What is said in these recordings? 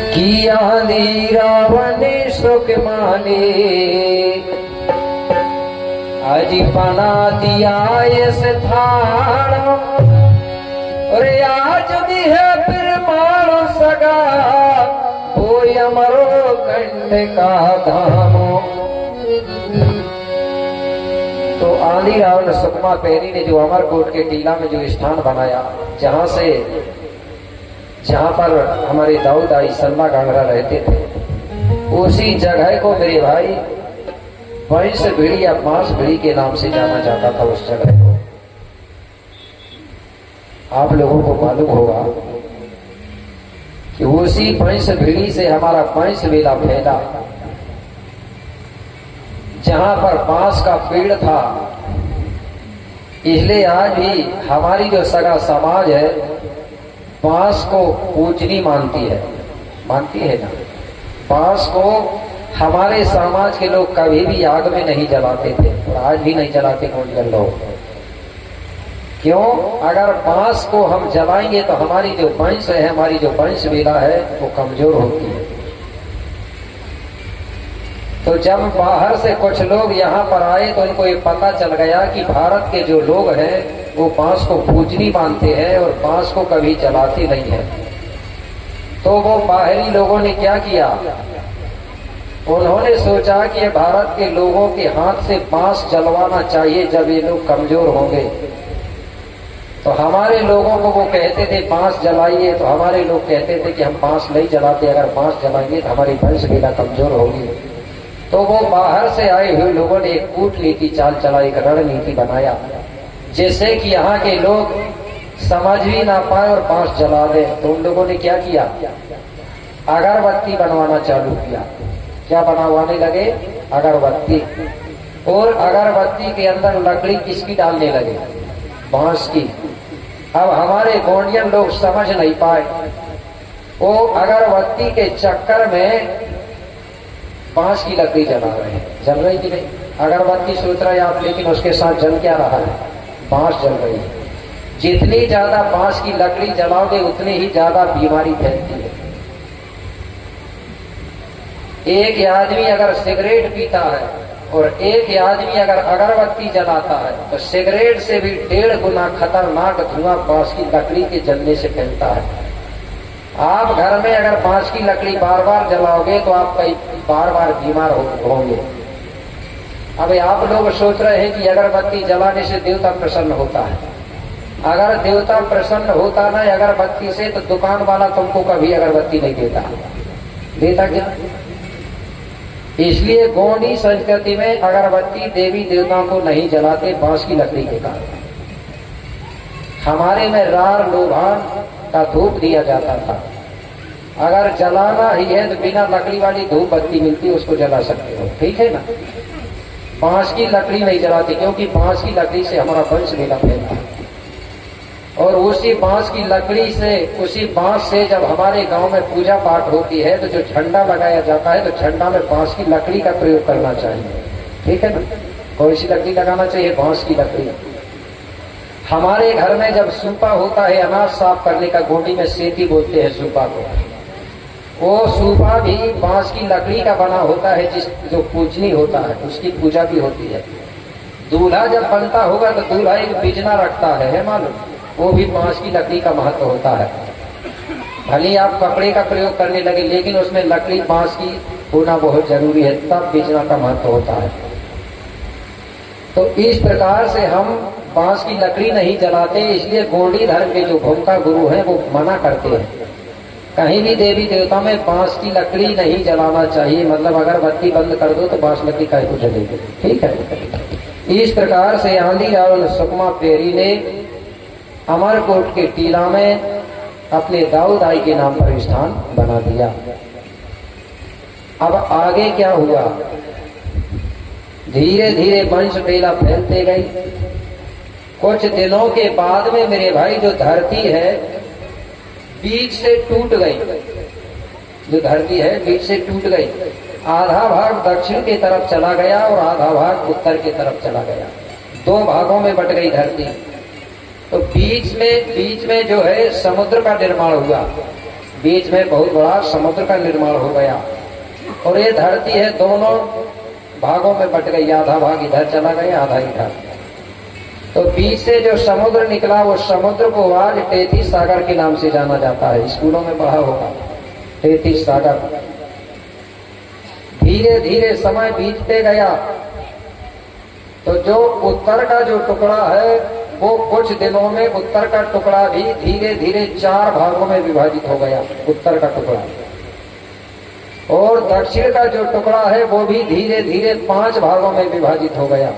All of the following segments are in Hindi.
किया ली रावण सुख माने, आज बना दिया इस थाना, और आज भी है फिर मारो सगा, वो अमरो कंठ का धामो। तो आंधी रावण सुकमा पैरी ने जो अमरकोट के टीला में जो स्थान बनाया, जहां पर हमारे दाऊद आई सलमा गांगरा रहते थे, उसी जगह को मेरे भाई वंश भिड़ी या बांस भिड़ी के नाम से जाना जाता था। उस जगह को आप लोगों को मालूम होगा कि उसी वंश भिड़ी से हमारा वंश वेला फैला। जहां पर बांस का पेड़ था, इसलिए आज भी हमारी जो सगा समाज है बांस को पूजनी मानती है ना। बांस को हमारे समाज के लोग कभी भी आग में नहीं जलाते थे और आज भी नहीं जलाते गोंडल लोग। क्यों? अगर बांस को हम जलाएंगे तो हमारी जो वंश है, हमारी जो वंश वेला है वो कमजोर होती है। तो जब बाहर से कुछ लोग यहाँ पर आए तो इनको ये पता चल गया कि भारत के जो लोग हैं वो बांस को पूजनी मानते हैं और बांस को कभी जलाते नहीं है। तो वो बाहरी लोगों ने क्या किया, उन्होंने सोचा कि भारत के लोगों के हाथ से बांस जलवाना चाहिए जब ये लोग कमजोर होंगे। तो हमारे लोगों को वो कहते थे बांस जलाइए, तो हमारे लोग कहते थे कि हम बांस नहीं जलाते, अगर बांस जलाएंगे तो हमारी वंश वेला कमजोर होगी। तो वो बाहर से आए हुए लोगों ने एक कूटनीति चाल चला, एक रणनीति बनाया, जिससे कि यहाँ के लोग समझ भी ना पाए और बांस जला दे। तो उन लोगों ने क्या किया, अगरबत्ती बनवाना चालू किया। क्या बनवाने लगे? अगरबत्ती। और अगरबत्ती के अंदर लकड़ी किसकी डालने लगे? बांस की। अब हमारे गोंडियन लोग समझ नहीं पाए, वो अगरबत्ती के चक्कर में बांस की लकड़ी जला रहे हैं। जल रही कि नहीं? अगरबत्ती सोच रहे आप, लेकिन उसके साथ जल क्या रहा है? बांस जल रही है। जितनी ज्यादा बांस की लकड़ी जलाओगे उतनी ही ज्यादा बीमारी फैलती है। एक आदमी अगर सिगरेट पीता है और एक आदमी अगर अगरबत्ती जलाता है तो सिगरेट से भी 1.5 गुना खतरनाक धुआं बांस की लकड़ी के जलने से फैलता है। आप घर में अगर बांस की लकड़ी बार बार जलाओगे तो आप कई बार बार बीमार होंगे। अब आप लोग सोच रहे हैं कि अगरबत्ती जलाने से देवता प्रसन्न होता है। अगर देवता प्रसन्न होता ना अगरबत्ती से तो दुकान वाला तुमको कभी अगरबत्ती नहीं देता क्या? इसलिए गोंडी संस्कृति में अगरबत्ती देवी देवताओं को नहीं जलाते बांस की लकड़ी के कारण। हमारे में रार लोभान का धूप दिया जाता था। अगर जलाना ही है तो बिना लकड़ी वाली धूप बत्ती मिलती, उसको जला सकते हो, ठीक है ना। बांस की लकड़ी नहीं जलाते, क्योंकि बांस की लकड़ी से हमारा वंश वेला फैलता है। और उसी बांस की लकड़ी से, उसी बांस से जब हमारे गांव में पूजा पाठ होती है तो जो झंडा लगाया जाता है तो झंडा में बांस की लकड़ी का प्रयोग करना चाहिए, ठीक है ना। कौन सी लकड़ी लगाना चाहिए? बांस की लकड़ी। हमारे घर में जब सूपा होता है अनाज साफ करने का, गोंडी में सेती बोलते हैं सूपा को, वो सूपा भी बांस की लकड़ी का बना होता है। जो पूजनी होता है उसकी पूजा भी होती है। दूल्हा जब बनता होगा तो दूल्हा एक बिजना रखता है मालूम, वो भी बांस की लकड़ी का महत्व होता है। भले आप कपड़े का प्रयोग करने लगे लेकिन उसमें लकड़ी बांस की होना बहुत जरूरी है, तब बिजना का महत्व होता है। तो इस प्रकार से हम बांस की लकड़ी नहीं जलाते, इसलिए गोंडी धर्म के जो भूमिका गुरु हैं वो मना करते हैं। कहीं भी देवी देवता में बांस की लकड़ी नहीं जलाना चाहिए, मतलब अगरबत्ती बंद कर दो तो बांस लकड़ी काहे को जलेगी, ठीक है। इस प्रकार से आंधी रावण सुकमा पेरी ने अमरकोट के टीला में अपने दाऊद आई के नाम पर स्थान बना दिया। अब आगे क्या हुआ? धीरे धीरे वंश वेला फैलते गई। कुछ दिनों के बाद में मेरे भाई जो धरती है बीच से टूट गई। जो धरती है बीच से टूट गई। आधा भाग दक्षिण की तरफ चला गया और आधा भाग उत्तर की तरफ चला गया। 2 भागों में बट गई धरती। तो बीच में जो है समुद्र का निर्माण हुआ। बीच में बहुत बड़ा समुद्र का निर्माण हो गया और ये धरती है दोनों भागों में बट गई, आधा भाग इधर चला गया आधा इधर। तो बीच से जो समुद्र निकला वो समुद्र को आज तैतीस सागर के नाम से जाना जाता है, स्कूलों में पढ़ा होगा तैतीस सागर। धीरे धीरे समय बीतते गया तो जो उत्तर का जो टुकड़ा है वो कुछ दिनों में उत्तर का टुकड़ा भी धीरे धीरे 4 भागों में विभाजित हो गया, उत्तर का टुकड़ा। और दक्षिण का जो टुकड़ा है वो भी धीरे धीरे 5 भागों में विभाजित हो गया।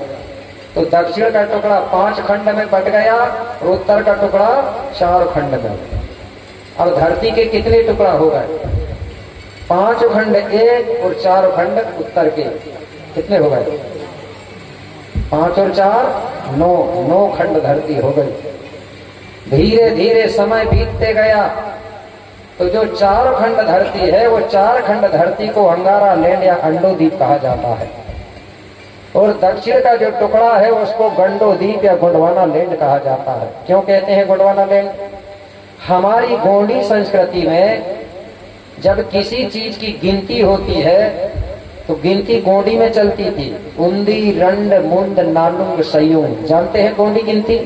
तो दक्षिण का टुकड़ा 5 खंड में बट गया और उत्तर का टुकड़ा 4 खंड में। अब धरती के कितने टुकड़ा हो गए? 5 खंड एक और 4 खंड उत्तर के। कितने हो गए? 5 और 4 9 खंड धरती हो गई। धीरे धीरे समय बीतते गया तो जो 4 खंड धरती है वो 4 खंड धरती को अंगारा लैंड या अंडोद्वीप कहा जाता है। और दक्षिण का जो टुकड़ा है उसको गंडोद्वीप या गोंडवाना लैंड कहा जाता है। क्यों कहते हैं गोंडवाना लैंड? हमारी गोंडी संस्कृति में जब किसी चीज की गिनती होती है तो गिनती गोंडी में चलती थी। उंदी रंड मुंद नालुंग सयुंग, जानते हैं गोंडी गिनती?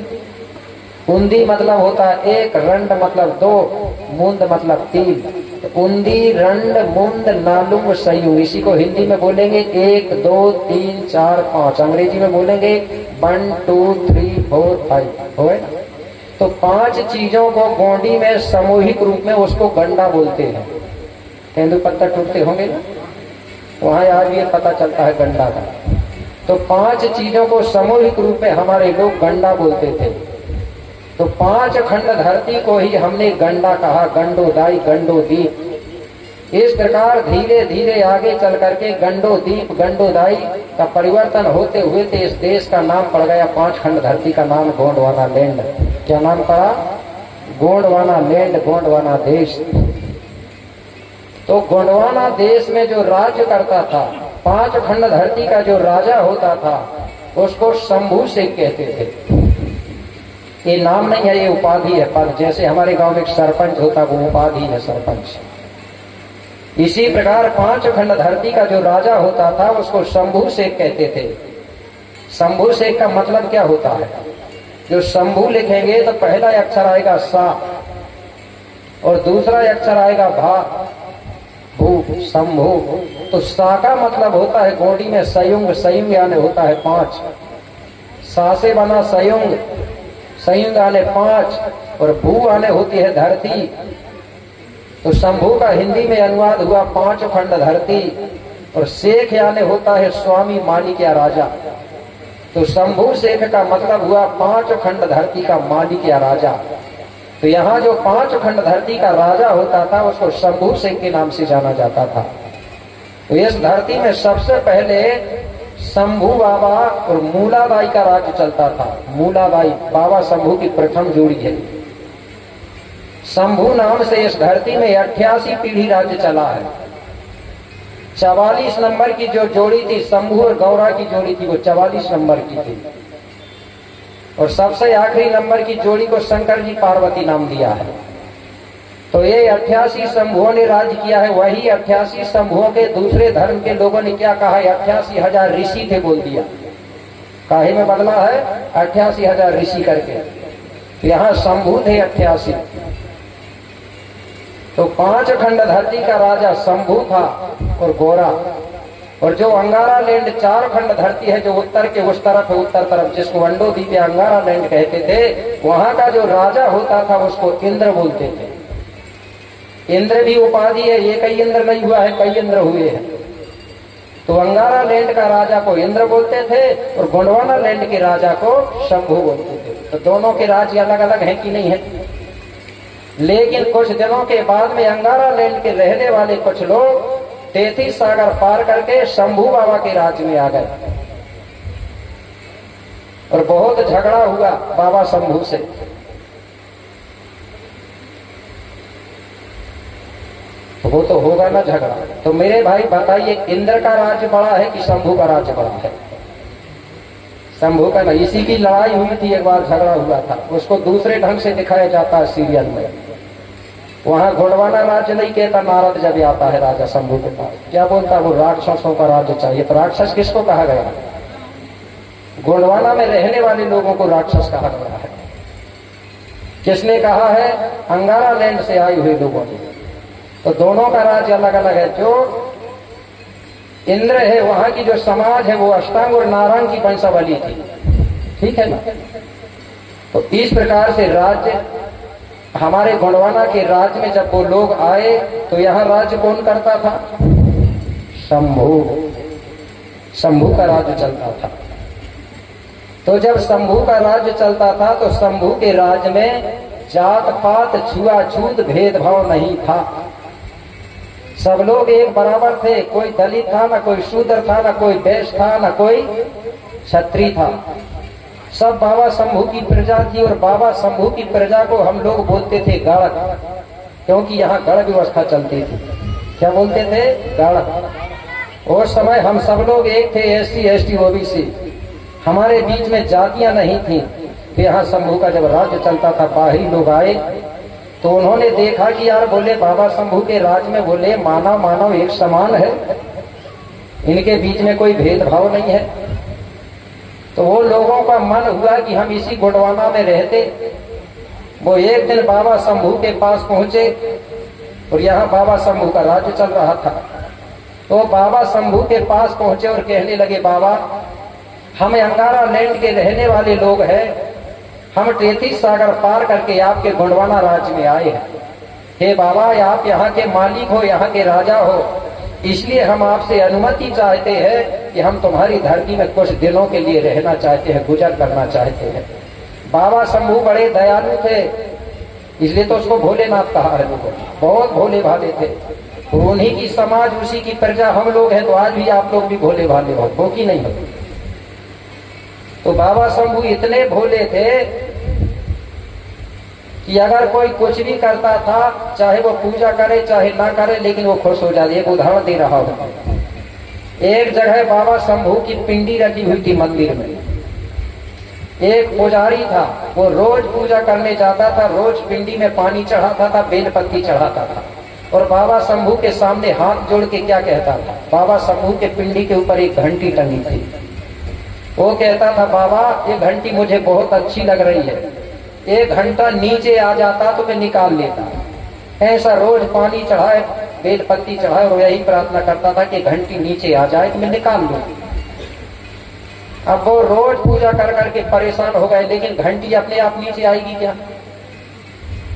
उंदी मतलब होता है 1, रंड मतलब 2, मुंद मतलब 3। तो उंदी रंड मुंद नालुंग सयुंग, इसी को हिंदी में बोलेंगे 1 2 3 4 5, अंग्रेजी में बोलेंगे 1 2 3 4 5, हो गए ना? तो 5 चीजों को गोंडी में सामूहिक रूप में उसको गंडा बोलते हैं। तेंदुपत्ता टूटते होंगे ना, वहां आज ये पता चलता है गंडा का। तो 5 चीजों को सामूहिक रूप में हमारे लोग गंडा बोलते थे। तो 5 खंड धरती को ही हमने गंडा कहा, गंडोदाई गंडोद्वीप। इस प्रकार धीरे धीरे आगे चल करके गंडोद्वीप गंडोदाई का परिवर्तन होते हुए इस देश का नाम पड़ गया, 5 खंड धरती का नाम गोंडवाना लैंड। क्या नाम पड़ा? गोंडवाना लैंड, गोंडवाना देश। तो गोंडवाना देश में जो राज्य करता था, 5 खंड धरती का जो राजा होता था उसको शंभू शेख कहते थे। ये नाम नहीं है, ये उपाधि है। पद, जैसे हमारे गांव में एक सरपंच होता वो उपाधि है सरपंच। इसी प्रकार 5 खंड धरती का जो राजा होता था उसको शंभू शेख कहते थे। शंभू शेख का मतलब क्या होता है? जो शंभू लिखेंगे तो पहला अक्षर आएगा सा और दूसरा अक्षर आएगा भा, भू, शंभू। तो सा का मतलब होता है गोंडी में संयुग, संयुग यानी होता है 5। सा से बना संयुग, संयुग आने 5 और भू आने होती है धरती। तो शंभू का हिंदी में अनुवाद हुआ 5 खंड धरती और शेख यानी होता है स्वामी, मालिक या राजा। तो शंभू शेख का मतलब हुआ 5 खंड धरती का मालिक या राजा। तो यहाँ जो 5 खंड धरती का राजा होता था उसको शंभू शेख के नाम से जाना जाता था। तो इस धरती में सबसे पहले शंभू बाबा और मूलाबाई का राज्य चलता था। मूलाबाई बाबा शंभू की प्रथम जोड़ी है। शंभू नाम से इस धरती में 88 पीढ़ी राज्य चला है। 44 नंबर की जो जोड़ी थी शंभू और गौरा की जोड़ी थी वो 44 नंबर की थी। और सबसे आखिरी नंबर की जोड़ी को शंकर जी पार्वती नाम दिया है। तो ये 88 शंभुओं ने राज्य किया है। वही 88 शंभुओं के दूसरे धर्म के लोगों ने क्या कहा? 88,000 ऋषि थे बोल दिया। काहे में बदला है? 88,000 ऋषि करके। यहाँ शंभु थे 88। तो 5 खंड धरती का राजा शंभु था और गोरा। और जो अंगारा लैंड 4 खंड धरती है जो उत्तर के उस तरफ है, उत्तर तरफ, जिसको अंडोद्वीप या अंगारा लैंड कहते थे, वहां का जो राजा होता था उसको इंद्र बोलते थे। इंद्र भी उपाधि है, ये कई इंद्र नहीं हुआ है, कई इंद्र हुए हैं। तो अंगारा लैंड का राजा को इंद्र बोलते थे और गोंडवाना लैंड के राजा को शंभू बोलते थे। तो दोनों के राज्य अलग अलग हैं कि नहीं है? लेकिन कुछ दिनों के बाद में अंगारा लैंड के रहने वाले कुछ लोग 33 सागर पार करके शंभू बाबा के राज्य में आ गए और बहुत झगड़ा हुआ बाबा शंभू से। तो वो तो होगा ना झगड़ा। तो मेरे भाई बताइए, इंद्र का राज्य बड़ा है कि शंभू का राज्य बड़ा है? शंभू का। इसी की लड़ाई हुई थी, एक बार झगड़ा हुआ था, उसको दूसरे ढंग से दिखाया जाता है सीरियल में। वहां गोंडवाना राज्य नहीं कहता। नारद जब आता है राजा शंभू के पास, क्या बोलता, वो राक्षसों का राज्य चाहिए। तो राक्षस किसको कहा गया? गोंडवाना में रहने वाले लोगों को राक्षस कहा गया है। किसने कहा है? अंगारा लैंड से आए हुए लोगों ने। तो दोनों का राज्य अलग अलग है। जो इंद्र है वहां की जो समाज है वो अष्टांग और नारायण की वंशावली थी, ठीक है ना। तो इस प्रकार से राज्य हमारे गोंडवाना के राज्य में जब वो लोग आए तो यहाँ राज्य कौन करता था? शंभू। शंभू का राज्य चलता था। तो जब शंभू का राज्य चलता था तो शंभू के राज्य में जात पात छुआछूत भेदभाव नहीं था। सब लोग एक बराबर थे। कोई दलित था, ना कोई शूद्र था, ना कोई वैश्य था, ना कोई क्षत्रिय था। सब बाबा शंभू की प्रजा थी। और बाबा शंभू की प्रजा को हम लोग बोलते थे गढ़, क्योंकि यहाँ गढ़ व्यवस्था चलती थी। क्या बोलते थे? गढ़। उस समय हम सब लोग एक थे, SC ST OBC। हमारे बीच में जातियां नहीं थी। तो यहाँ शंभू का जब राज्य चलता था, बाहरी लोग आए तो उन्होंने देखा कि यार, बोले बाबा शंभू के राज में बोले मानव मानव एक समान है, इनके बीच में कोई भेदभाव नहीं है। तो वो लोगों का मन हुआ कि हम इसी गोंडवाना में रहते। वो एक दिन बाबा शंभू के पास पहुंचे और यहाँ बाबा शंभू का राज्य चल रहा था। तो बाबा शंभू के पास पहुंचे और कहने लगे, बाबा हम अंगारा लैंड के रहने वाले लोग हैं, हम 33 सागर पार करके आपके गोंडवाना राज्य में आए हैं। हे बाबा, आप यहाँ के मालिक हो, यहाँ के राजा हो, इसलिए हम आपसे अनुमति चाहते हैं कि हम तुम्हारी धरती में कुछ दिनों के लिए रहना चाहते हैं, गुजर करना चाहते हैं। बाबा शंभू बड़े दयालु थे, इसलिए तो उसको भोलेनाथ कहा है। लोगों बहुत भोले भाले थे। तो उन्हीं की समाज, उसी की प्रजा हम लोग हैं। तो आज भी आप लोग भी भोले भाले हो कि नहीं हो? तो बाबा शंभू इतने भोले थे कि अगर कोई कुछ भी करता था, चाहे वो पूजा करे चाहे ना करे, लेकिन वो खुश हो जाते। एक उदाहरण दे रहा हूं। एक जगह बाबा शंभू की पिंडी रखी हुई थी मंदिर में। एक पुजारी था, वो रोज पूजा करने जाता था, रोज पिंडी में पानी चढ़ाता था, बेलपत्ती चढ़ाता था और बाबा शंभू के सामने हाथ जोड़ के क्या कहता था? बाबा शंभू के पिंडी के ऊपर एक घंटी टंगी थी। वो कहता था, बाबा ये घंटी मुझे बहुत अच्छी लग रही है, एक घंटा नीचे आ जाता तो मैं निकाल लेता। ऐसा रोज पानी चढ़ाए, बेलपत्ती चढ़ाए और यही प्रार्थना करता था कि घंटी नीचे आ जाए तो मैं निकाल लूं। अब वो रोज पूजा कर करके परेशान हो गए, लेकिन घंटी अपने आप नीचे आएगी क्या?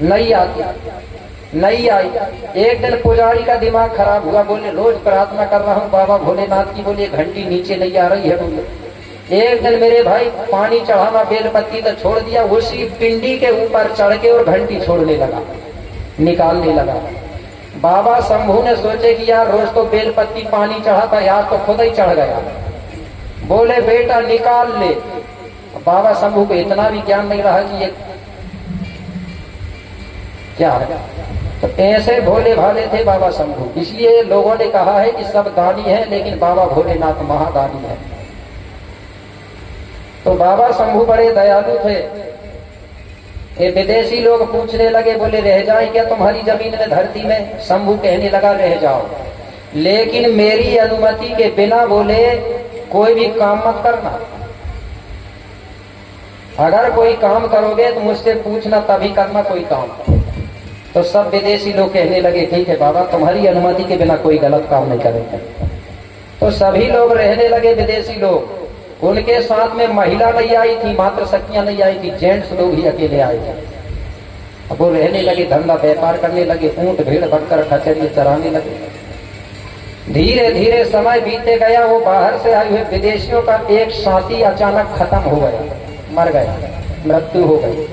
नहीं आती, नहीं आई। एक दिन पुजारी का दिमाग खराब हुआ, बोले रोज प्रार्थना कर रहा हूँ बाबा भोलेनाथ की, बोले घंटी नीचे नहीं आ रही है। बोले एक दिन मेरे भाई पानी चढ़ाना बेलपत्ती तो छोड़ दिया, उसी पिंडी के ऊपर चढ़ के और घंटी छोड़ने लगा, निकालने लगा। बाबा शंभू ने सोचे कि यार रोज तो बेलपत्ती पानी चढ़ाता, यार तो खुद ही चढ़ गया। बोले बेटा निकाल ले। बाबा शंभू को इतना भी ज्ञान नहीं रहा कि ये क्या है। तो ऐसे भोले भाले थे बाबा शंभू। इसलिए लोगों ने कहा है कि सब दानी है, लेकिन बाबा भोलेनाथ महादानी है। तो बाबा शंभू बड़े दयालु थे। ये विदेशी लोग पूछने लगे, बोले रह जाए क्या तुम्हारी जमीन में, धरती में? शंभू कहने लगा रह जाओ, लेकिन मेरी अनुमति के बिना बोले कोई भी काम मत करना। अगर कोई काम करोगे तो मुझसे पूछना, तभी करना कोई काम। तो सब विदेशी लोग कहने लगे ठीक है बाबा, तुम्हारी अनुमति के बिना कोई गलत काम नहीं करेंगे। तो सभी लोग रहने लगे, विदेशी लोग। उनके साथ में महिला नहीं आई थी, मात्र सखियां नहीं आई थी, जेंट्स लोग ही अकेले आए थे। अब वो रहने लगे, धंधा व्यापार करने लगे, ऊंट भेड़ बककर खचरिए चराने लगे। धीरे धीरे समय बीतते गया। वो बाहर से आए हुए विदेशियों का एक साथी अचानक खत्म हो गया, मर गया, मृत्यु हो गई।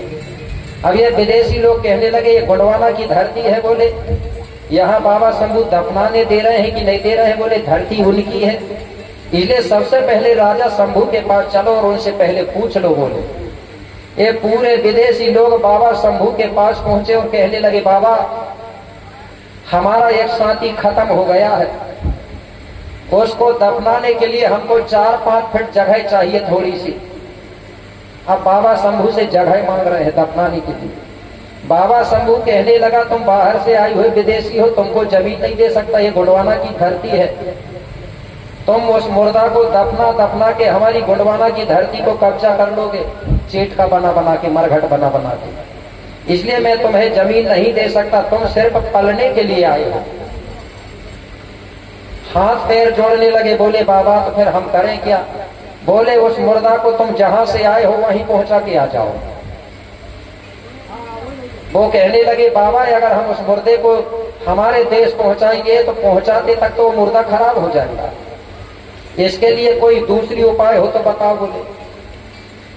अब ये विदेशी लोग कहने लगे ये गोंडवाना की धरती है, बोले यहाँ बाबा शंभू दफनाने दे रहे हैं कि नहीं दे रहे हैं? बोले धरती उनकी है, इसलिए सबसे पहले राजा शंभू के पास चलो और उनसे पहले पूछ लो। बोले ये पूरे विदेशी लोग बाबा शंभू के पास पहुंचे और कहने लगे बाबा हमारा एक साथी खत्म हो गया है, उसको दफनाने के लिए हमको 4-5 फीट जगह चाहिए थोड़ी सी। अब बाबा शंभू से जगह मांग रहे हैं दफनाने के लिए। बाबा शंभू कहने लगा तुम बाहर से आई हुई विदेशी हो, तुमको जमीन नहीं दे सकता, ये गोंडवाना की धरती है। तुम उस मुर्दा को दफना दफना के हमारी गोंडवाना की धरती को कब्जा कर लोगे, चेट का बना बना के, मरघट बना बना के। इसलिए मैं तुम्हें जमीन नहीं दे सकता, तुम सिर्फ पलने के लिए आए हो। हाथ पैर जोड़ने लगे, बोले बाबा तो फिर हम करें क्या? बोले उस मुर्दा को तुम जहां से आए हो वहीं पहुंचा के आ जाओ। वो कहने लगे बाबा अगर हम उस मुर्दे को हमारे देश पहुंचाएंगे तो पहुंचाते तक तो वो मुर्दा खराब हो जाएगा, इसके लिए कोई दूसरी उपाय हो तो बताओ। बोले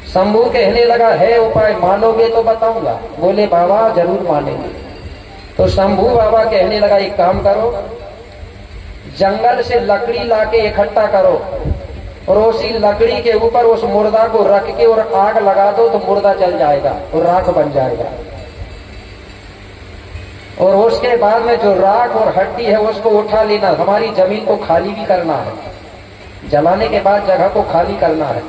शंभू कहने लगा है उपाय, मानोगे तो बताऊंगा। बोले बाबा जरूर मानेंगे। तो शंभू बाबा कहने लगा एक काम करो, जंगल से लकड़ी लाके इकट्ठा करो और उसी लकड़ी के ऊपर उस मुर्दा को रख के और आग लगा दो तो मुर्दा जल जाएगा और राख बन जाएगा। और उसके बाद में जो राख और हड्डी है उसको उठा लेना, हमारी जमीन को खाली भी करना है, जलाने के बाद जगह को खाली करना है।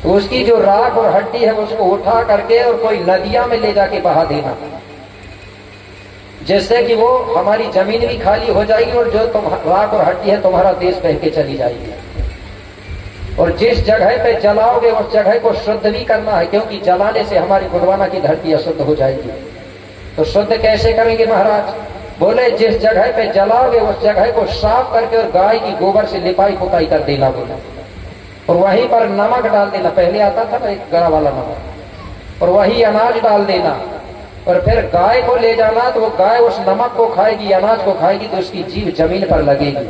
तो उसकी जो राख और हड्डी है उसको उठा करके और कोई नदिया में ले जाके बहा देना, जिससे कि वो हमारी जमीन भी खाली हो जाएगी और जो तुम राख और हड्डी है तुम्हारा देश बह के चली जाएगी। और जिस जगह पे जलाओगे उस जगह को शुद्ध भी करना है, क्योंकि जलाने से हमारी गोंडवाना की धरती अशुद्ध हो जाएगी। तो शुद्ध कैसे करेंगे महाराज? बोले जिस जगह पे जलाओगे उस जगह को साफ करके और गाय की गोबर से लिपाई पुताई कर देना। बोला और वहीं पर नमक डाल देना, पहले आता था ना एक गड़ा वाला नमक, और वही अनाज डाल देना और फिर गाय को ले जाना, तो वो गाय उस नमक को खाएगी, अनाज को खाएगी तो उसकी जीभ जमीन पर लगेगी,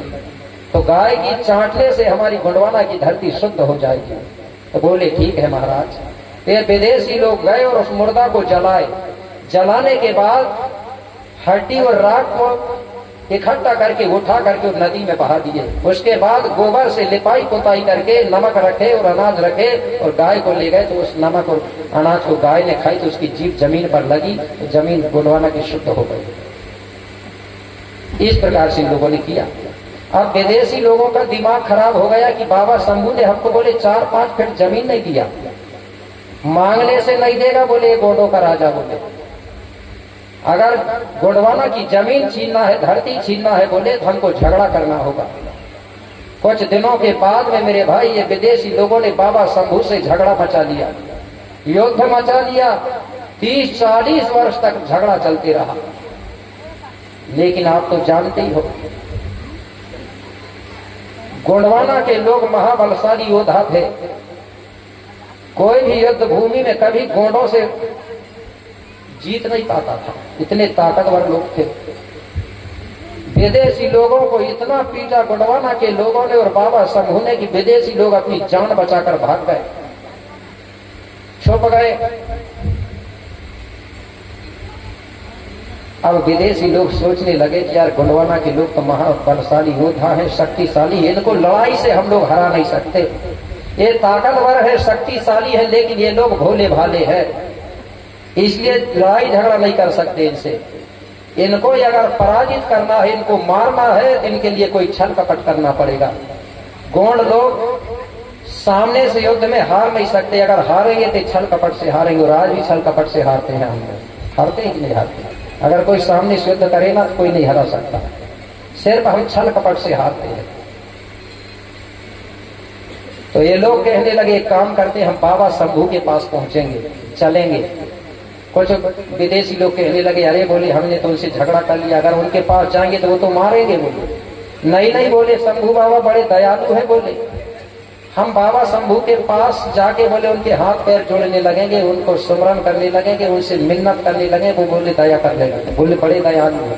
तो गाय की चाटने से हमारी गोंडवाना की धरती शुद्ध हो जाएगी। तो बोले ठीक है महाराज। ये विदेशी लोग गए और उस मुर्दा को जलाए, जलाने के बाद हड्डी और राख को इकट्ठा करके उठा करके नदी में बहा दिए। उसके बाद गोबर से लिपाई पुताई करके नमक रखे और अनाज रखे और गाय को ले गए, तो उस नमक और अनाज को गाय ने खाई तो उसकी जीभ जमीन पर लगी, तो जमीन गोंडवाना की शुद्ध हो गई। इस प्रकार से लोगों ने किया। अब विदेशी लोगों का दिमाग खराब हो गया कि बाबा शंभू ने हमको बोले 4-5 फीट जमीन नहीं दिया, मांगने से नहीं देगा। बोले गोंडों का राजा, बोले अगर गोंडवाना की जमीन छीनना है, धरती छीनना है, बोले तो हमको झगड़ा करना होगा। कुछ दिनों के बाद में मेरे भाई ये विदेशी लोगों ने बाबा शंभू से झगड़ा मचा लिया, युद्ध मचा लिया। 30-40 वर्ष तक झगड़ा चलते रहा। लेकिन आप तो जानते ही हो गोंडवाना के लोग महाबलशाली योद्धा थे। कोई भी युद्ध भूमि में कभी गोंडों से जीत नहीं पाता था, इतने ताकतवर लोग थे। विदेशी लोगों को इतना पीटा गोंडवाना के लोगों ने और बाबा शंभू ने कि विदेशी लोग अपनी जान बचाकर भाग गए, छुप गए। अब विदेशी लोग सोचने लगे कि यार गोंडवाना के लोग तो महाबलशाली योद्धा हैं, शक्तिशाली है, इनको लड़ाई से हम लोग हरा नहीं सकते। ये ताकतवर है, शक्तिशाली है, लेकिन ये लोग भोले भाले हैं, इसलिए लड़ाई झगड़ा नहीं कर सकते इनसे। इनको अगर पराजित करना है, इनको मारना है, इनके लिए कोई छल कपट करना पड़ेगा। गोंड लोग सामने से युद्ध में हार नहीं सकते, अगर हारेंगे तो छल कपट से हारेंगे, और आज भी छल कपट से हारते हैं हम लोग। हारते हैं कि नहीं हारते? अगर कोई सामने से युद्ध करे ना तो कोई नहीं हरा सकता, सिर्फ हम छल कपट से हारते हैं। तो ये लोग कहने लगे एक काम करते, हम बाबा शंभू के पास पहुंचेंगे, चलेंगे। कुछ विदेशी लोग कहने लगे अरे बोले हमने तो उनसे झगड़ा कर लिया, अगर उनके पास जाएंगे तो वो तो मारेंगे। बोले नहीं बोले शंभू बाबा बड़े दयालु है, बोले हम बाबा शंभू के पास जाके बोले उनके हाथ पैर जोड़ने लगेंगे, उनको सुमरन करने लगेंगे, उनसे मिन्नत करने लगे। वो बोले दया कर लेंगे, बोले बड़े दयालु है,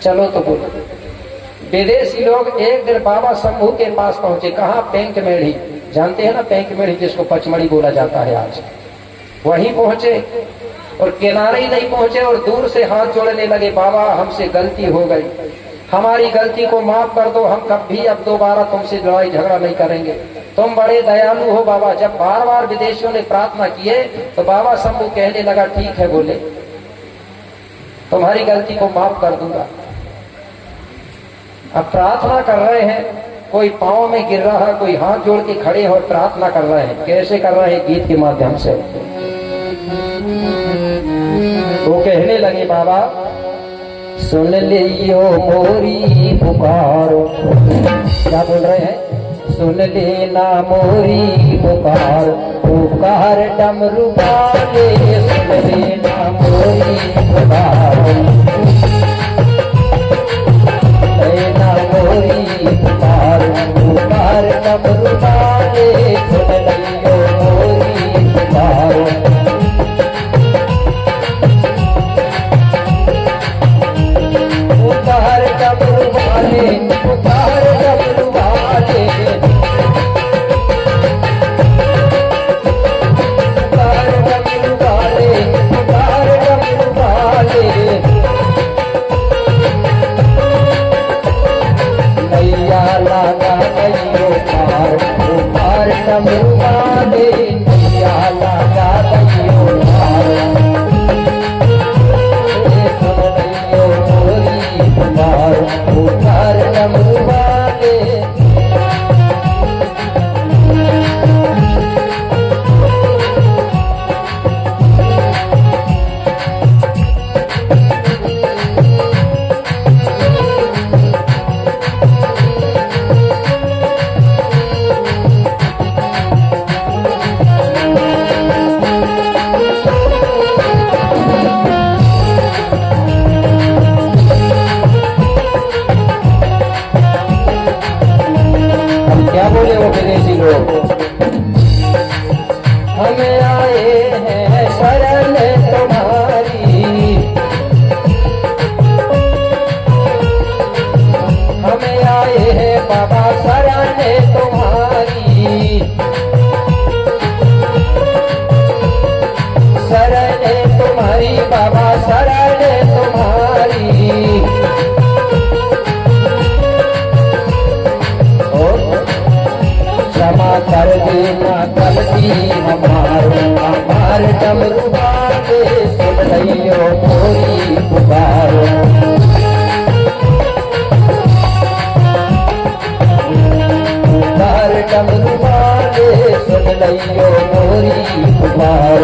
चलो। तो बोले विदेशी लोग एक दिन बाबा शंभू के पास पहुंचे। कहाँ? पेंक मेढ़ी, जानते हैं ना पेंक मेढ़ी, जिसको पचमढ़ी बोला जाता है आज। वहीं पहुंचे और किनारे ही नहीं पहुंचे और दूर से हाथ जोड़ने लगे, बाबा हमसे गलती हो गई, हमारी गलती को माफ कर दो, हम कभी अब दोबारा तुमसे लड़ाई झगड़ा नहीं करेंगे, तुम बड़े दयालु हो बाबा। जब बार बार विदेशियों ने प्रार्थना किए तो बाबा शंभू कहने लगा ठीक है, बोले तुम्हारी गलती को माफ कर दूंगा। अब प्रार्थना कर रहे हैं, कोई पांव में गिर रहा है, कोई हाथ जोड़ के खड़े हो प्रार्थना कर रहे हैं। कैसे कर रहे हैं? गीत के माध्यम से। वो कहने लगे बाबा सुन लियो मोरी पुकारो। क्या बोल रहे हैं? सुन लेना मोरी पुकार, पुकार डमरू वाले, सुन लेना मोरी पुकार, लेना मोरी पुकार, पुकार डमरू वाले, सुन लियो मोरी पुकार। पुकार डमरू वाले, पुकार डमरू वाले, पुकार डमरू वाले, पुकार डमरू वाले, नैया लगा गइयो पार, पुकार डमरू वाले, नैया लगा गइयो पार, पुकार डमरू वाले। क्या बोले वो विदेशी लोग? हमें आए हैं शरण तुम्हारी, हमें आए हैं बाबा शरण तुम्हारी, शरण तुम्हारी बाबा शरण तुम्हारी। क्षमा कर देना गलती हमारो, हमार डमरू वाले, सुन लियो मोरी पुकार, पुकार डमरू वाले, सुन लियो मोरी पुकार।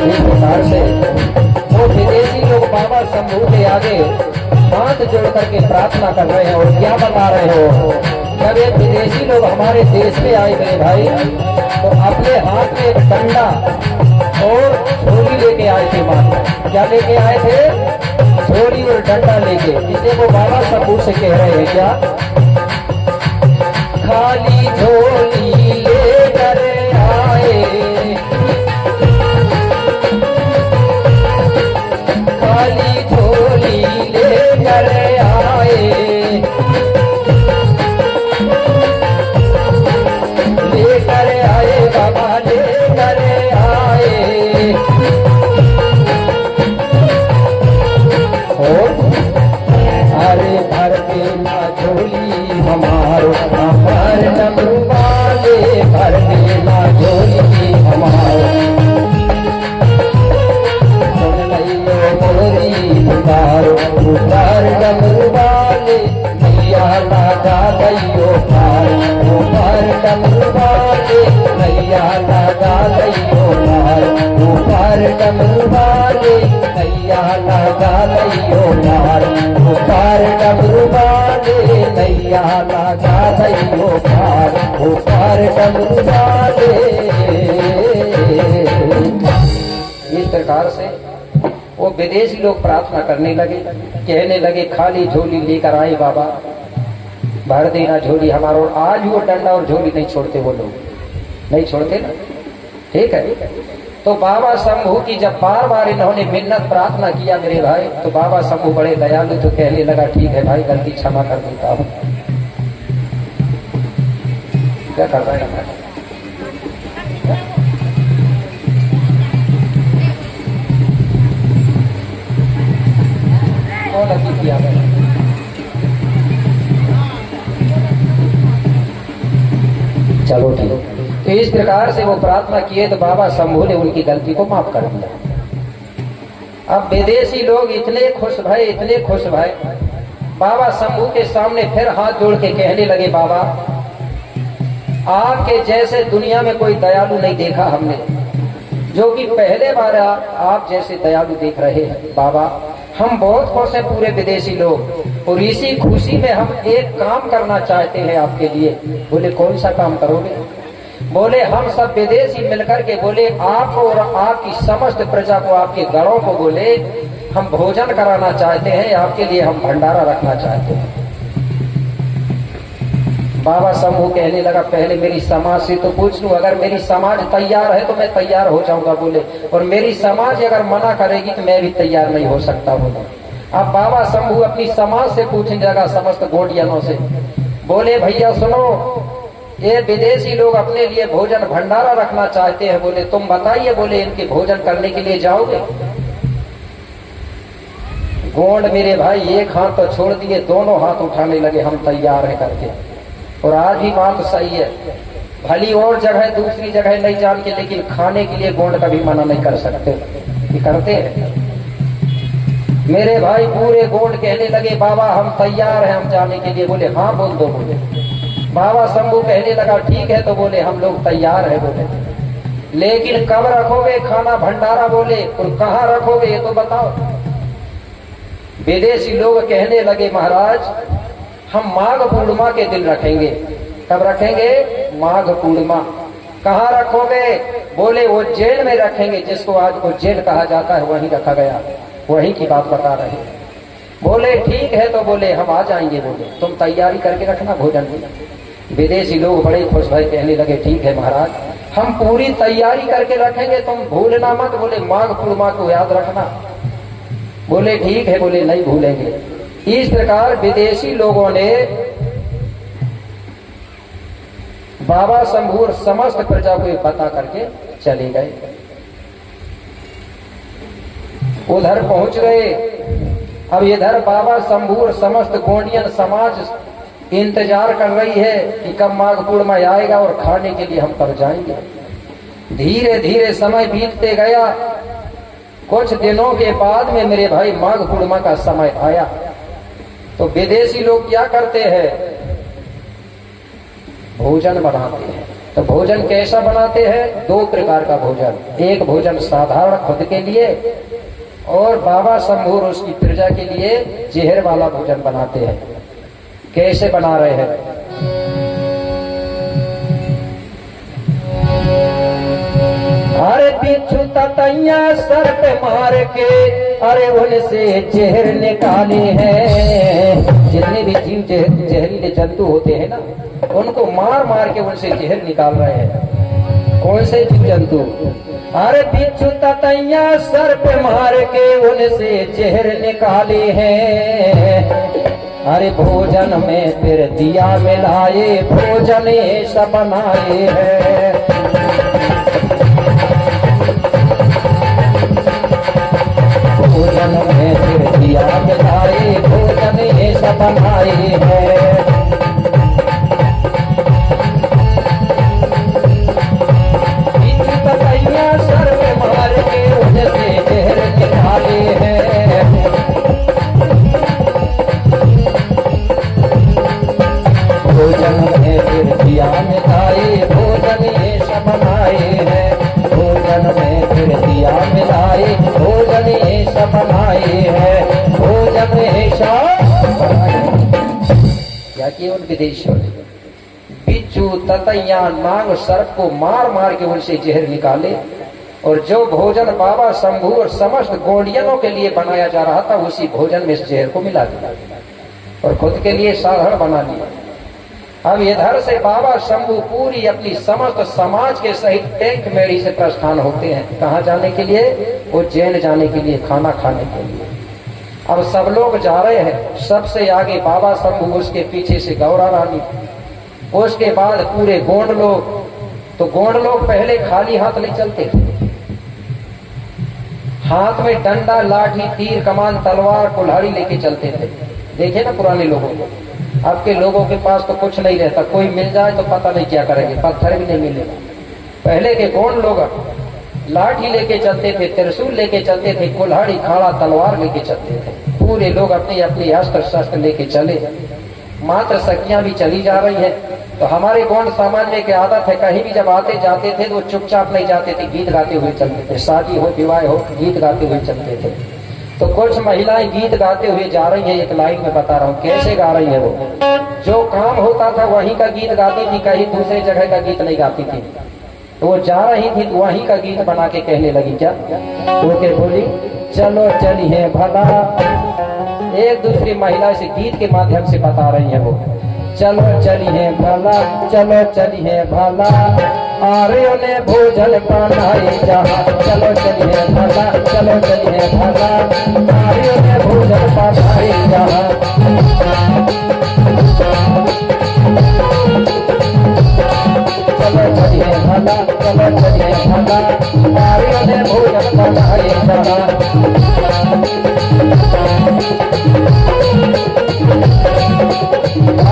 इस प्रकार से वो विदेशी लोग बाबा शंभू के आगे हाथ जोड़ करके प्रार्थना कर रहे हैं और क्या बता रहे हो? जब एक विदेशी लोग हमारे देश में आए मेरे भाई, तो अपने हाथ में एक डंडा और झोली लेके आए थे। माता क्या लेके आए थे? झोली और डंडा लेके। इसे वो बाबा शंभू से कह रहे हैं क्या? खाली झोली लेकर आए, खाली झोली लेकर आए, लेकर आए बाबा लेकर आए। और अरे भर देना झोली हमारो, हमार डमरू वाले, भर देना झोली हमारो, पुकार, पुकार डमरू वाले, नैया लगा गइयो पार, पुकार डमरू वाले, नैया लगा गइयो पार, पुकार डमरू वाले, नैया लगा गइयो पार, पुकार डमरू वाले, नैया लगा गइयो पार, पुकार डमरू वाले। इस प्रकार से वो विदेशी लोग प्रार्थना करने लगे, कहने लगे खाली झोली लेकर आए बाबा, भर देना झोली हमारा। और आज वो डंडा और झोली नहीं छोड़ते, वो लोग नहीं छोड़ते ना, ठीक है। तो बाबा शंभू की जब बार बार इन्होंने मिन्नत प्रार्थना किया मेरे भाई, तो बाबा शंभू बड़े दयालु, तो कहने लगा ठीक है भाई, गलती क्षमा कर देता हूँ। क्या कर रहा है? किया चलो ठीक। तो इस प्रकार से वो प्रार्थना किए तो बाबा शंभू ने उनकी गलती को माफ कर दिया। अब विदेशी लोग इतने खुश भय, इतने खुश भय, बाबा शंभू के सामने फिर हाथ जोड़ के कहने लगे बाबा आपके जैसे दुनिया में कोई दयालु नहीं देखा हमने, जो कि पहले बार आप जैसे दयालु देख रहे हैं बाबा। हम बहुत खुश हैं पूरे विदेशी लोग, और इसी खुशी में हम एक काम करना चाहते हैं आपके लिए। बोले कौन सा काम करोगे? बोले हम सब विदेशी मिलकर के बोले आपको और आपकी समस्त प्रजा को, आपके घरों को बोले हम भोजन कराना चाहते हैं, आपके लिए हम भंडारा रखना चाहते हैं। बाबा शंभू कहने लगा पहले मेरी समाज से तो पूछ लूं, अगर मेरी समाज तैयार है तो मैं तैयार हो जाऊंगा बोले, और मेरी समाज अगर मना करेगी तो मैं भी तैयार नहीं हो सकता बोले। अब बाबा शंभू अपनी समाज से पूछने लगा, समस्त गोंडियनों से, बोले भैया सुनो, ये विदेशी लोग अपने लिए भोजन भंडारा रखना चाहते हैं, बोले तुम बताइए, बोले इनके भोजन करने के लिए जाओगे? गोंड मेरे भाई एक हाथ तो छोड़ दिए, दोनों हाथ उठाने लगे, हम तैयार है करके। और आज भी बात सही है, भली और जगह दूसरी जगह नहीं जान के, लेकिन खाने के लिए गोंड कभी मना नहीं कर सकते, ये करते हैं। मेरे भाई पूरे गोंड कहने लगे बाबा हम तैयार हैं हम जाने के लिए, बोले हाँ बोल दो बोले। बाबा शंभू कहने लगा ठीक है, तो बोले हम लोग तैयार है बोले, लेकिन कब रखोगे खाना भंडारा बोले, और कहाँ रखोगे ये तो बताओ। विदेशी लोग कहने लगे महाराज हम माघ पूर्णिमा के दिन रखेंगे। कब रखेंगे? माघ पूर्णिमा। कहाँ रखोगे? बोले उज्जैन में रखेंगे, जिसको आज उज्जैन कहा जाता है वहीं रखा गया, वहीं की बात बता रहे। बोले ठीक है, तो बोले हम आ जाएंगे, बोले तुम तैयारी करके रखना भोजन की। विदेशी लोग बड़े खुश भाई कहने लगे ठीक है महाराज हम पूरी तैयारी करके रखेंगे, तुम भूलना मत, बोले माघ पूर्णिमा को याद रखना। बोले ठीक है, बोले नहीं भूलेंगे। इस प्रकार विदेशी लोगों ने बाबा शंभू और समस्त प्रजा को पता करके चले गए। उधर पहुंच गए। अब इधर बाबा शंभू और समस्त गोंडियन समाज इंतजार कर रही है कि कब माघ पूर्णिमा आएगा और खाने के लिए हम तब जाएंगे। धीरे धीरे समय बीतते गया। कुछ दिनों के बाद में मेरे भाई माघ पूर्णिमा का समय आया, तो विदेशी लोग क्या करते हैं? भोजन बनाते हैं। तो भोजन कैसा बनाते हैं? दो प्रकार का भोजन, एक भोजन साधारण खुद के लिए, और बाबा शंभू और उसकी प्रजा के लिए जहर वाला भोजन बनाते हैं। कैसे बना रहे हैं? अरे बिच्छू ततैया सर पे मार के अरे उनसे जहर निकाले हैं। जितने भी जीव जहरीले जंतु होते हैं ना, उनको मार मार के उनसे जहर निकाल रहे हैं। कौन से जीव जंतु? अरे बिच्छू ततैया सर पे मार के उनसे जहर निकाले हैं। अरे भोजन में फिर दिया मिलाए, भोजन ऐसा बनाए हैं। भोजन में फिर दिया मिलाए, भोजन ऐसा बनाए हैं। सर पे मार के उनसे जहर निकाले हैं। भोजन में फिर दिया मिलाए, भोजन ऐसा बनाए हैं। भोजन में फिर दिया मिलाए, भोजन ऐसा बनाए हैं। भोजन ऐसा क्या किए उन विदेशियों ने? बिच्छू ततैया नाग सर्प को मार मार के उनसे जहर निकाले, और जो भोजन बाबा शंभू और समस्त गोंडियनों के लिए बनाया जा रहा था उसी भोजन में इस जहर को मिला दिया और खुद के लिए साधारण बना लिया। अब इधर से बाबा शंभू पूरी अपनी समस्त समाज के सहित टैंक मेड़ी से प्रस्थान होते हैं। कहाँ जाने के लिए? उज्जैन जाने के लिए, खाना खाने के लिए। अब सब लोग जा रहे हैं, सबसे आगे बाबा शंभू, उसके पीछे से गौरा रानी, उसके बाद पूरे गोंड लोग। तो गोंड लोग पहले खाली हाथ नहीं चलते थे, हाथ में डंडा, लाठी, तीर, कमान, तलवार, कुल्हाड़ी लेके चलते थे। देखे ना पुराने लोगों को। अब के लोगों के पास तो कुछ नहीं रहता, कोई मिल जाए तो पता नहीं क्या करेंगे, पत्थर भी नहीं मिलेगा। पहले के गोंड लोग लाठी लेके चलते थे, त्रिशूल लेके चलते थे, कुल्हाड़ी, खाड़ा, तलवार लेके चलते थे। पूरे लोग अपनी अपनी अस्त्र शस्त्र लेके चले। मात्र सखियां भी चली जा रही है, तो हमारे गौंड समाज में क्या आदत है, कहीं भी जब आते जाते थे तो वो चुपचाप नहीं जाते थे, गीत गाते हुए चलते थे। शादी हो विवाह हो गीत गाते हुए चलते थे। तो कुछ महिलाएं गीत गाते हुए जा रही है, एक लाइन में बता रहा हूँ कैसे गा रही है। वो जो काम होता था वहीं का गीत गाती थी, कहीं दूसरे जगह का गीत नहीं गाती थी। तो वो जा रही थी तो वहीं का गीत बना के कहने लगी, क्या वो के बोली, चलो चलिए भला। एक दूसरी महिला से गीत के माध्यम से बता रही है वो, चलो चलिए भला, चलो चलिए भला, आर्यों ने भोजन बनाए जहाँ। चलो चलिए भला, चलो चलिए भला, आर्यों ने भोजन बनाए जहाँ। चलो चलिए भला, चलो चलिए भला, आर्यों ने भोजन बनाए जहाँ।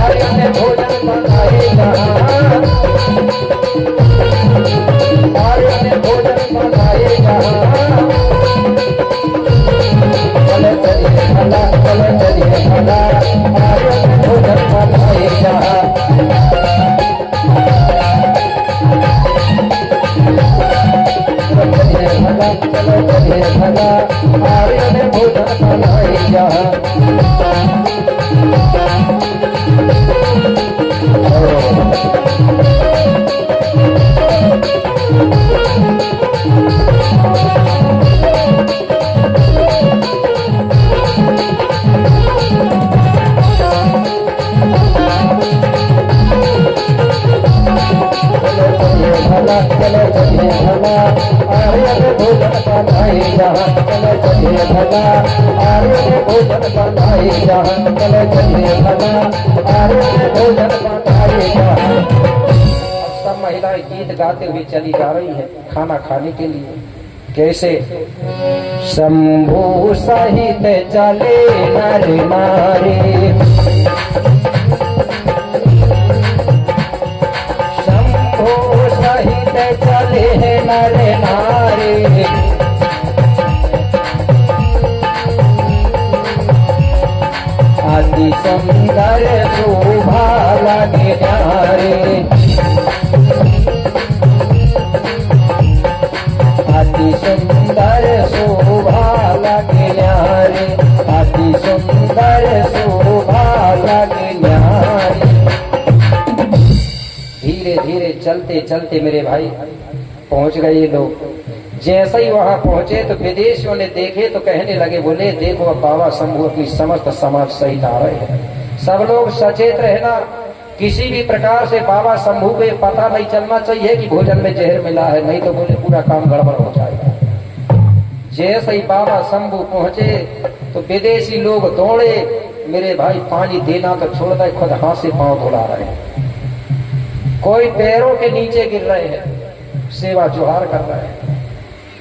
आर्यों ने भोजन बनाए जहाँ, आर्यों ने भोजन बनाए जहाँ। चलो चलिए भला, चलो चलिए भला, आर्यों ने भोजन बनाए जहाँ। चलो चलिए भला, चलो चलिए भला, आर्यों ने भोजन बनाए जहाँ। चलो चलिए भला, आर्यों ने भोजन बनाए जहाँ। चलो चलिए भला, आर्यों ने भोजन बनाए जहाँ। चलो चलिए भला, आर्यों ने भोजन बनाए जहाँ। अब सब महिलाएं गीत गाते हुए चली जा रही है खाना खाने के लिए। कैसे, शंभु सहित चले नर नारी, चले नर नारी, अति सुंदर शोभा लगे न्यारे। अति सुंदर शोभा लगे न्यारे, अति सुंदर शोभा लगे न्यारे। धीरे धीरे चलते चलते मेरे भाई पहुंच गए ये लोग। जैसे ही वहां पहुंचे तो विदेशियों ने देखे तो कहने लगे, बोले देखो अब बाबा शंभू अपनी समस्त समाज सहित आ रहे हैं। सब लोग सचेत रहना, किसी भी प्रकार से बाबा शंभू को पता नहीं चलना चाहिए कि भोजन में जहर मिला है, नहीं तो बोले पूरा काम गड़बड़ हो जाएगा। जैसे ही बाबा शंभू पहुंचे तो विदेशी लोग दौड़े, मेरे भाई पानी देना तो छोड़ दे, खुद हाथ से पांव धुला रहे हैं। कोई पैरों के नीचे गिर रहे हैं, सेवा जुहार कर रहे हैं,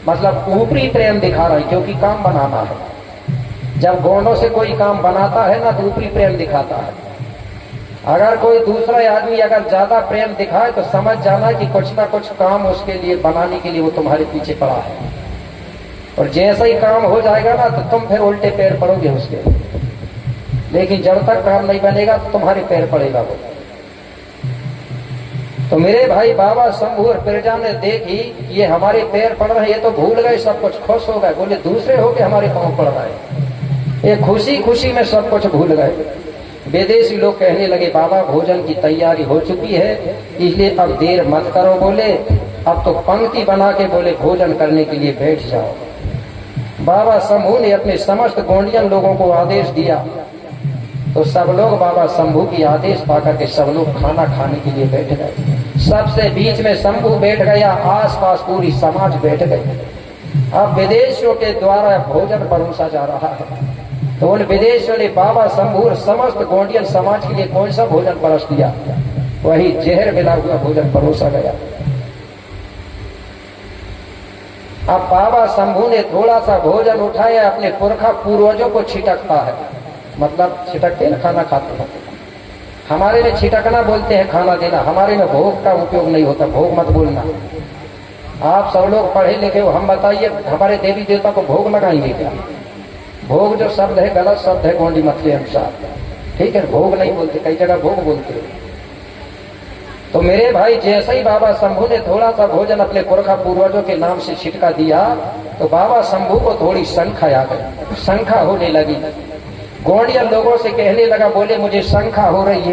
मतलब ऊपरी प्रेम दिखा रहे हैं, क्योंकि काम बनाना है। जब गौंडों से कोई काम बनाता है ना तो ऊपरी प्रेम दिखाता है। अगर कोई दूसरा आदमी अगर ज्यादा प्रेम दिखाए तो समझ जाना कि कुछ ना कुछ काम उसके लिए बनाने के लिए वो तुम्हारे पीछे पड़ा है। और जैसा ही काम हो जाएगा ना तो तुम फिर उल्टे पैर पड़ोगे उसके। लेकिन जब तक काम नहीं बनेगा तो तुम्हारे पैर पड़ेगा वो। तो मेरे भाई बाबा शंभू और प्रजा ने देखी ये हमारे पैर पड़ रहे, ये तो भूल गए, सब कुछ खुश हो गए। बोले दूसरे होके हमारे पांव पड़ रहे, ये खुशी खुशी में सब कुछ भूल गए। विदेशी लोग कहने लगे, बाबा भोजन की तैयारी हो चुकी है, इसलिए अब देर मत करो। बोले अब तो पंक्ति बना के बोले भोजन करने के लिए बैठ जाओ। बाबा शंभू ने अपने समस्त गोंडियन लोगों को आदेश दिया, तो सब लोग बाबा शंभू की आदेश पाकर के सब लोग खाना खाने के लिए बैठ गए। सबसे बीच में शंभू बैठ गया, आसपास पूरी समाज बैठ गई। अब विदेशियों के द्वारा भोजन परोसा जा रहा है, तो उन विदेशियों ने बाबा शंभू और समस्त गोंडियन समाज के लिए कौन सा भोजन परोस दिया? वही जहर मिला हुआ भोजन परोसा गया। अब बाबा शंभू ने थोड़ा सा भोजन उठाया, अपने पुरखा पूर्वजों को छिटकता है, मतलब छिटकते ना खाना खाते हैं। हमारे में छिटकना बोलते हैं खाना देना, हमारे में भोग का उपयोग नहीं होता, भोग मत बोलना। आप सब लोग पढ़े लिखे हो, हम बताइए हमारे देवी देवता को भोग लगाएंगे क्या? भोग जो शब्द है गलत शब्द है गोंडी मत के अनुसार, ठीक है? भोग नहीं बोलते, कई जगह भोग बोलते हैं। तो मेरे भाई जैसे ही बाबा शंभू ने थोड़ा सा भोजन अपने पुरखा पूर्वजों के नाम से छिटका दिया तो बाबा शंभू को थोड़ी शंखा आ गई, शंखा होने लगी। गोंडिया लोगों से कहने लगा, बोले मुझे शंखा हो रही है।